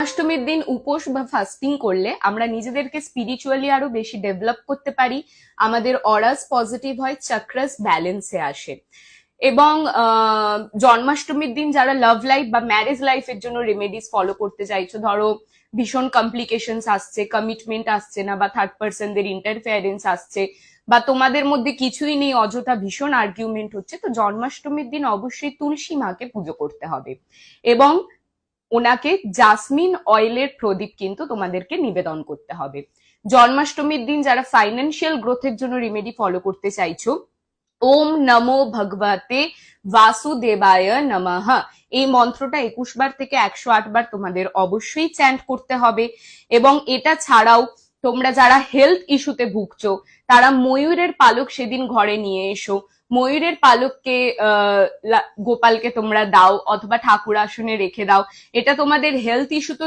অষ্টমীর দিন উপোস বা ফাস্টিং করলে আমরা নিজেদেরকে স্পিরিচুয়ালি আরো বেশি ডেভেলপ করতে পারি, আমাদের অরাস পজিটিভ হয়, চাক্রাস ব্যালেন্সে আসে। এবং জন্মাষ্টমীর দিন যারা লাভ লাইফ বা ম্যারেজ লাইফের জন্য রেমেডিস ফলো করতে চাইছো, ধরো ভীষণ কমপ্লিকেশনস আসছে, কমিটমেন্ট আসছে না, বা থার্ড পার্সনদের ইন্টারফেয়ারেন্স আসছে, বা তোমাদের মধ্যে কিছুই নেই, অযথা ভীষণ আর্গুমেন্ট হচ্ছে, তো জন্মাষ্টমীর দিন অবশ্যই তুলসী মাকে পুজো করতে হবে এবং ওনাকে জাসমিন অয়েলের প্রদীপ কিন্তু তোমাদেরকে নিবেদন করতে হবে। জন্মাষ্টমীর দিন যারা ফাইন্যান্সিয়াল গ্রোথের জন্য রেমেডি ফলো করতে চাইছো, ওম নমো ভগবতে বাসুদেবায় নমঃ, এই মন্ত্রটা 21 বার থেকে 108 বার তোমাদের অবশ্যই চ্যান্ট করতে হবে। এবং এটা ছাড়াও তোমরা যারা হেলথ ইস্যুতে ভুগছো, তারা ময়ূরের পালক সেদিন ঘরে নিয়ে এসো। ময়ূরের পালককে গোপালকে তোমরা দাও অথবা ঠাকুর আসনে রেখে দাও। এটা তোমাদের হেলথ ইস্যু তো